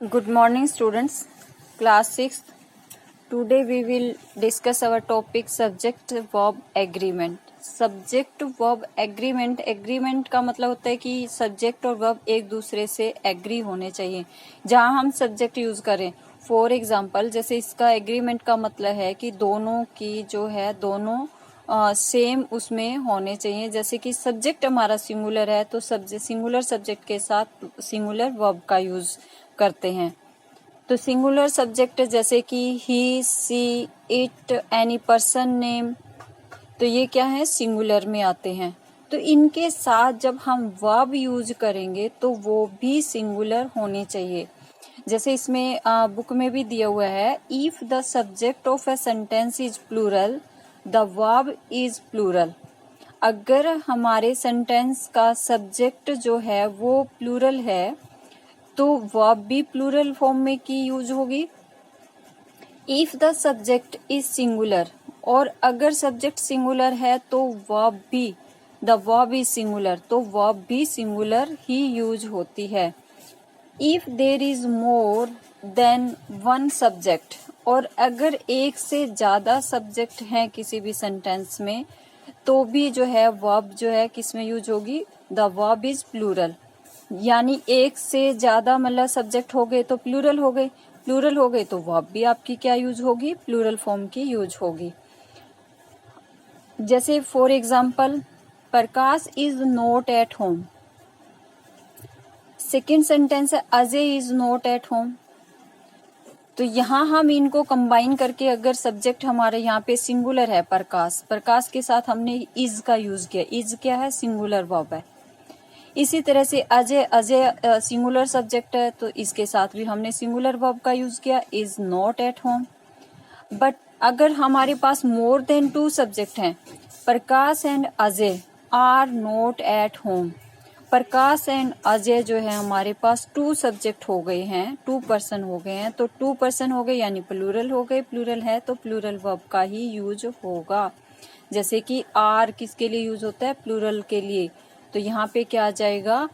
Good morning, students. Class 6. Today we will discuss our topic subject verb agreement. Subject verb agreement. Agreement का मतलब होता है कि subject और verb एक दूसरे से agree होने चाहिए जहाँ हम subject यूज करें. फॉर एग्जाम्पल जैसे इसका एग्रीमेंट का मतलब है कि दोनों की जो है दोनों सेम उसमें होने चाहिए. जैसे कि सब्जेक्ट हमारा सिंगुलर है तो सिंगुलर सब्जेक्ट के साथ सिंगुलर वर्ब का यूज करते हैं. तो सिंगुलर सब्जेक्ट जैसे कि ही, सी, इट, एनी पर्सन, नेम, तो ये क्या है, सिंगुलर में आते हैं. तो इनके साथ जब हम वर्ब यूज करेंगे तो वो भी सिंगुलर होने चाहिए. जैसे इसमें बुक में भी दिया हुआ है, if the subject of a sentence is plural the verb is plural. अगर हमारे सेंटेंस का सब्जेक्ट जो है वो प्लूरल है तो वर्ब भी प्लूरल फॉर्म में की यूज होगी. If the subject is singular, और अगर सब्जेक्ट सिंगुलर है तो वर्ब भी, द वर्ब इज सिंगुलर, तो वर्ब भी सिंगुलर ही यूज होती है. If there is more than one subject, और अगर एक से ज्यादा सब्जेक्ट हैं किसी भी सेंटेंस में तो भी जो है वर्ब जो है किस में यूज होगी, द वर्ब इज प्लूरल. यानी एक से ज्यादा मतलब सब्जेक्ट हो गए तो प्लूरल हो गए, प्लूरल हो गए तो वर्ब भी आपकी क्या यूज होगी, प्लूरल फॉर्म की यूज होगी. जैसे for example, Prakash is not at home. Second sentence है Ajay is not at home. तो यहाँ हम इनको कंबाइन करके अगर सब्जेक्ट हमारे यहाँ पे सिंगुलर है प्रकाश, प्रकाश के साथ हमने इज का यूज किया. इज क्या है, सिंगुलर वर्ब है. इसी तरह से अजय, अजय सिंगुलर सब्जेक्ट है तो इसके साथ भी हमने सिंगुलर वर्ब का यूज किया, is not at home. But अगर हमारे पास मोर देन टू सब्जेक्ट हैं, Prakash and Ajay are not at home. Prakash and Ajay जो है हमारे पास टू सब्जेक्ट हो गए हैं, टू पर्सन हो गए हैं, तो टू पर्सन हो गए यानी प्लूरल हो गए. प्लूरल है तो प्लूरल वर्ब का ही यूज होगा. जैसे कि आर किसके लिए यूज होता है, प्लूरल के लिए, तो यहाँ पे क्या आ जाएगा,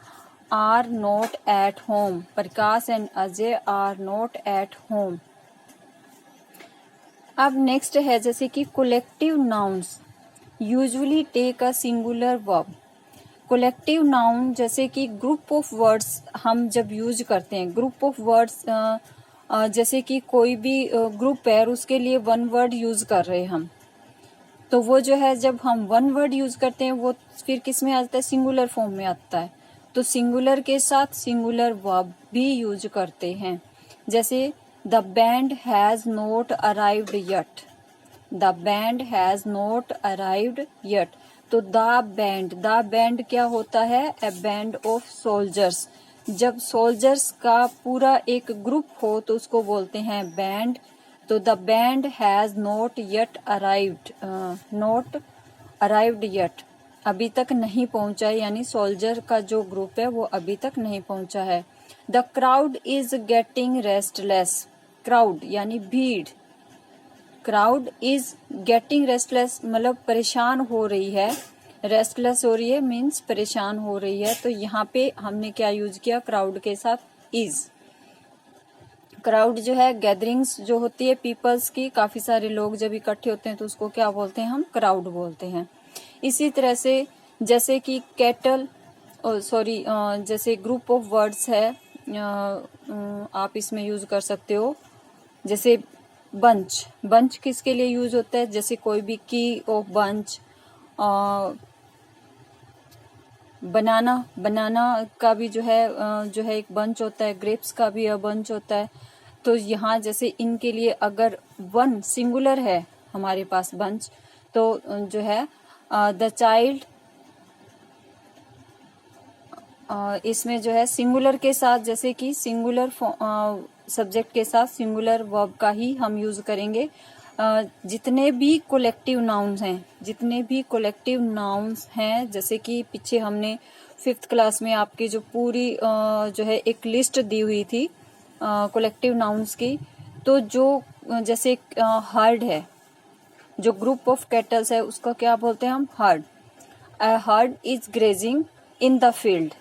are not at home. Prakash and Ajay are not at home. अब नेक्स्ट है जैसे कि collective nouns usually take a singular verb. Collective noun जैसे कि ग्रुप ऑफ वर्ड्स हम जब यूज करते हैं, ग्रुप ऑफ वर्ड्स जैसे कि कोई भी ग्रुप है और उसके लिए वन वर्ड यूज कर रहे हैं हम, तो वो जो है जब हम वन वर्ड यूज करते हैं वो फिर किस में आता है, सिंगुलर फॉर्म में आता है. तो सिंगुलर के साथ सिंगुलर वर्ब भी यूज करते हैं. जैसे the band has not arrived yet. The band has not arrived yet. तो द बैंड क्या होता है, ए बैंड ऑफ सोल्जर्स. जब सोल्जर्स का पूरा एक ग्रुप हो तो उसको बोलते हैं बैंड. तो the band has not yet arrived, not arrived yet, अभी तक नहीं पहुंचा है, यानी सोल्जर का जो ग्रुप है वो अभी तक नहीं पहुंचा है. The crowd is getting restless. Crowd यानी भीड़, क्राउड इज गेटिंग रेस्टलेस मतलब परेशान हो रही है, रेस्टलेस हो रही है मीन्स परेशान हो रही है. तो यहाँ पे हमने क्या यूज किया, क्राउड के साथ इज. क्राउड जो है गैदरिंग्स जो होती है पीपल्स की, काफी सारे लोग जब इकट्ठे होते हैं तो उसको क्या बोलते हैं, हम क्राउड बोलते हैं. इसी तरह से जैसे कि कैटल, जैसे ग्रुप ऑफ वर्ड्स है, आप इसमें यूज कर सकते हो. जैसे बंच, बंच किसके लिए यूज होता है, जैसे कोई भी की ऑफ बंच. बनाना का भी जो है एक बंच होता है. ग्रेप्स का भी बंच होता है. तो यहाँ जैसे इनके लिए अगर वन सिंगुलर है हमारे पास बंच, तो जो है द चाइल्ड, इसमें जो है सिंगुलर के साथ, जैसे कि सिंगुलर सब्जेक्ट के साथ सिंगुलर वर्ब का ही हम यूज करेंगे. जितने भी कोलेक्टिव नाउन्स हैं, जैसे कि पीछे हमने 5th क्लास में आपकी जो पूरी जो है एक लिस्ट दी हुई थी कोलेक्टिव नाउन्स की. तो जो जैसे हर्ड है, जो ग्रुप ऑफ कैटल्स है उसका क्या बोलते हैं हम, heard. A herd is grazing in the field.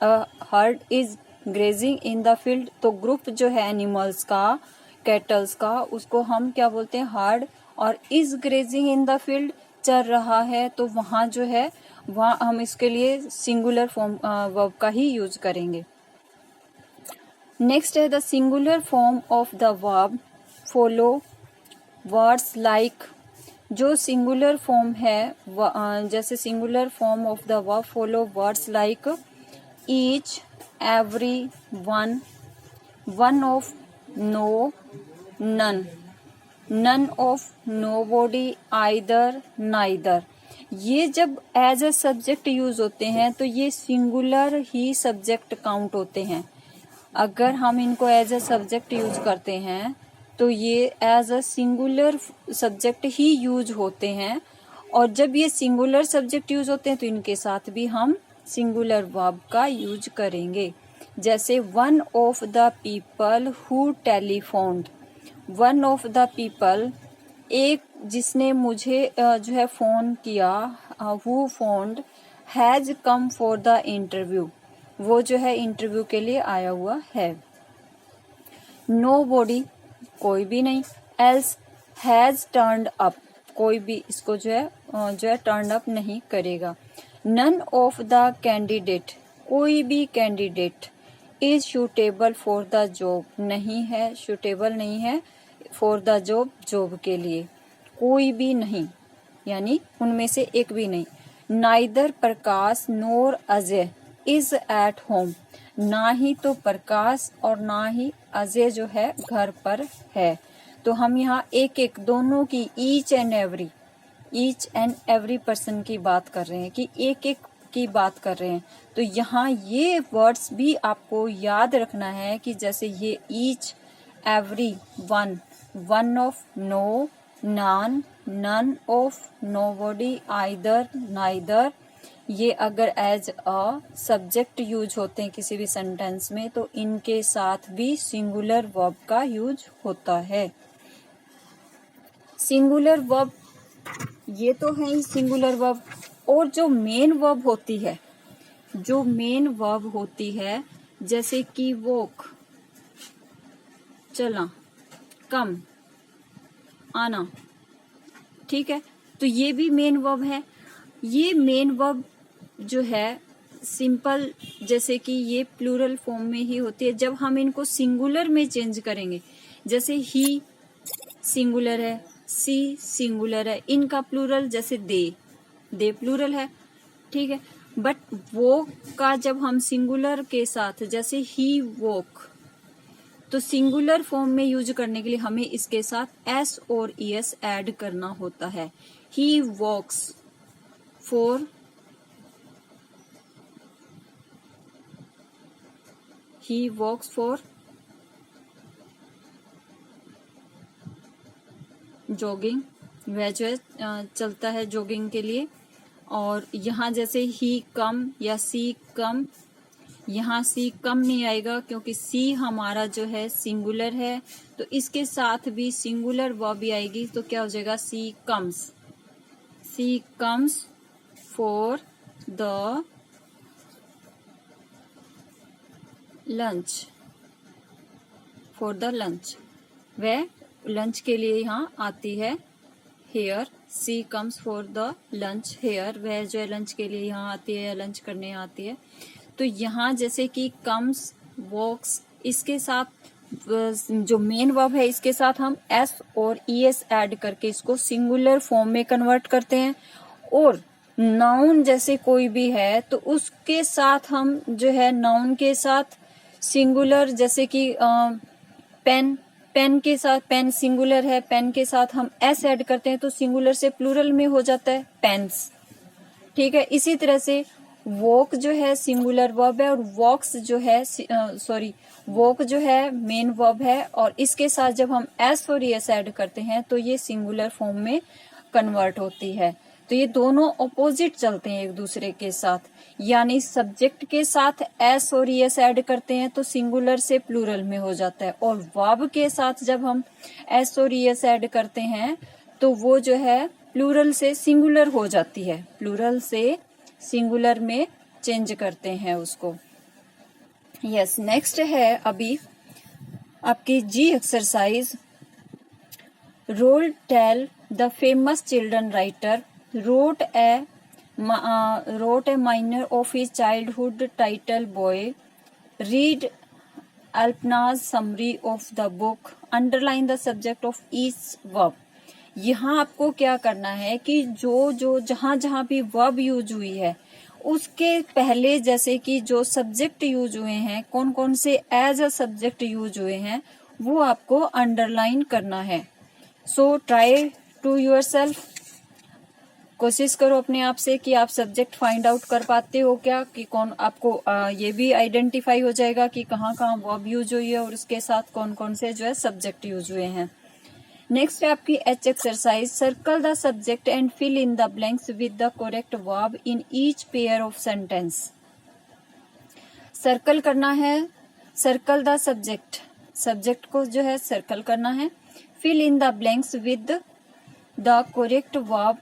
A herd is grazing in the field, तो ग्रुप जो है एनिमल्स का, कैटल्स का, उसको हम क्या बोलते हैं, हर्ड। और is grazing in the field, चर रहा है, तो वहां जो है वहां हम इसके लिए सिंगुलर फॉर्म वर्ब का ही यूज करेंगे। नेक्स्ट है the singular form of the verb follow words like. जो सिंगुलर फॉर्म है, जैसे singular form of the verb follow words like each, every, one, one of, no, none, none of, nobody, either, neither. ये जब as a subject use होते हैं तो ये singular ही subject count होते हैं। अगर हम इनको एज ए सब्जेक्ट यूज करते हैं तो ये एज अ सिंगुलर सब्जेक्ट ही यूज होते हैं। और जब ये सिंगुलर सब्जेक्ट यूज होते हैं तो इनके साथ भी हम सिंगुलर वर्ब का यूज करेंगे। जैसे one of the people who telephoned, one of the people, एक जिसने मुझे जो है फोन किया, who phoned, has come for the interview, वो जो है इंटरव्यू के लिए आया हुआ है। नोबॉडी, कोई भी नहीं। एल्स, हैज टर्न्ड अप, कोई भी इसको जो है टर्न अप नहीं करेगा। नन ऑफ द कैंडिडेट, कोई भी candidate. Is suitable for the job, नहीं है, सुटेबल नहीं है फॉर द जॉब, जॉब के लिए। कोई भी नहीं, यानी उनमें से एक भी नहीं। Neither Prakash NOR Ajay is at home, ना ही तो प्रकाश और ना ही अजय जो है घर पर है। तो हम यहाँ एक एक दोनों की, ईच एंड एवरी पर्सन की बात कर रहे हैं, कि एक एक की बात कर रहे हैं। तो यहाँ ये वर्ड्स भी आपको याद रखना है कि जैसे ये each, every, one, one of, no, none, none of, nobody, either, neither, ये अगर एज अ सब्जेक्ट यूज होते हैं किसी भी सेंटेंस में तो इनके साथ भी सिंगुलर वर्ब का यूज होता है। सिंगुलर वर्ब ये तो है ही सिंगुलर वर्ब। और जो मेन वर्ब होती है, जो मेन वर्ब होती है, जैसे कि वॉक, चलना, कम, आना, ठीक है, तो ये भी मेन वर्ब है। ये मेन वर्ब जो है सिंपल, जैसे कि ये प्लूरल फॉर्म में ही होती है। जब हम इनको सिंगुलर में चेंज करेंगे, जैसे ही सिंगुलर है, सी सिंगुलर है, इनका प्लूरल जैसे दे प्लूरल है, ठीक है। बट वो का जब हम सिंगुलर के साथ, जैसे ही वॉक, तो सिंगुलर फॉर्म में यूज करने के लिए हमें इसके साथ एस और ईएस ऐड करना होता है। He walks for, he walks for jogging, वह जो है चलता है जॉगिंग के लिए। और यहाँ जैसे ही कम या सी कम, यहाँ सी कम नहीं आएगा क्योंकि सी हमारा जो है सिंगुलर है, तो इसके साथ भी सिंगुलर वर्ब भी आएगी, तो क्या हो जाएगा, she comes for the lunch, for the lunch, वह लंच के लिए यहाँ आती है। Here, she comes for the lunch here, वह जो है लंच के लिए यहाँ आती है या लंच करने आती है। तो यहाँ जैसे कि कम्स, वॉक्स, इसके साथ जो मेन वर्ब है इसके साथ हम एस और ईएस ऐड करके इसको सिंगुलर फॉर्म में कन्वर्ट करते हैं। और नाउन जैसे कोई भी है तो उसके साथ हम जो है नाउन के साथ सिंगुलर, जैसे कि पेन के साथ, पेन सिंगुलर है, पेन के साथ हम एस ऐड करते हैं तो सिंगुलर से प्लूरल में हो जाता है पेन्स, ठीक है। इसी तरह से वॉक जो है सिंगुलर वर्ब है और वॉक्स जो है वॉक जो है मेन वर्ब है, और इसके साथ जब हम एस और एस ऐड करते हैं तो ये सिंगुलर फॉर्म में कन्वर्ट होती है। तो ये दोनों ऑपोजिट चलते हैं एक दूसरे के साथ, यानी सब्जेक्ट के साथ एस और एस ऐड करते हैं तो सिंगुलर से प्लूरल में हो जाता है, और वर्ब के साथ जब हम एस और एस ऐड करते हैं तो वो जो है प्लूरल से सिंगुलर हो जाती है, प्लूरल से सिंगुलर में चेंज करते हैं उसको। यस, नेक्स्ट है अभी आपकी जी exercise. Roald Dahl the famous children writer wrote a minor of his childhood title boy. Read Alpna's summary of the book. Underline the subject of each verb. यहाँ आपको क्या करना है कि जो जहां जहां भी वर्ब यूज हुई है उसके पहले, जैसे कि जो सब्जेक्ट यूज हुए हैं, कौन कौन से एज अ सब्जेक्ट यूज हुए हैं, वो आपको अंडरलाइन करना है। सो ट्राई टू योरसेल्फ, कोशिश करो अपने आप से कि आप सब्जेक्ट फाइंड आउट कर पाते हो क्या, कि कौन आपको ये भी आइडेंटिफाई हो जाएगा कि कहाँ कहाँ वर्ब यूज हुई है और उसके साथ कौन कौन से जो है सब्जेक्ट यूज हुए हैं। नेक्स्ट है आपकी each exercise. Circle the subject and fill in the blanks with the correct verb in each pair of sentence. Circle करना है, सर्कल द सब्जेक्ट, सब्जेक्ट को जो है सर्कल करना है। Fill in the blanks with the correct verb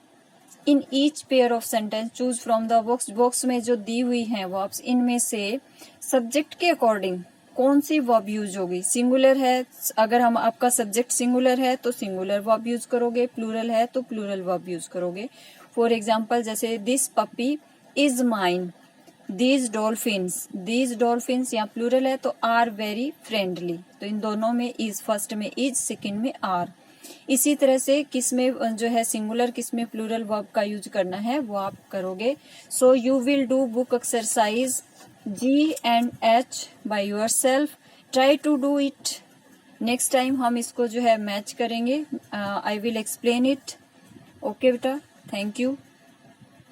in each pair of sentence. Choose from the box, box में जो दी हुई है वर्ब्स, इनमें से सब्जेक्ट के अकॉर्डिंग कौन सी वर्ब यूज होगी। सिंगुलर है, अगर हम आपका सब्जेक्ट सिंगुलर है तो सिंगुलर वर्ब यूज करोगे, प्लूरल है तो प्लूरल वर्ब यूज करोगे। फॉर एग्जाम्पल जैसे this puppy is mine, these dolphins यहाँ प्लूरल है तो आर वेरी फ्रेंडली, तो इन दोनों में इज, फर्स्ट में इज, सेकंड में आर। इसी तरह से किस में जो है सिंगुलर, किस में प्लूरल वर्ब का यूज करना है वो आप करोगे। So you will do book exercise G and H by yourself. Try to do it. Next time हम इसको जो है मैच करेंगे। I will explain it. Okay बेटा, थैंक यू।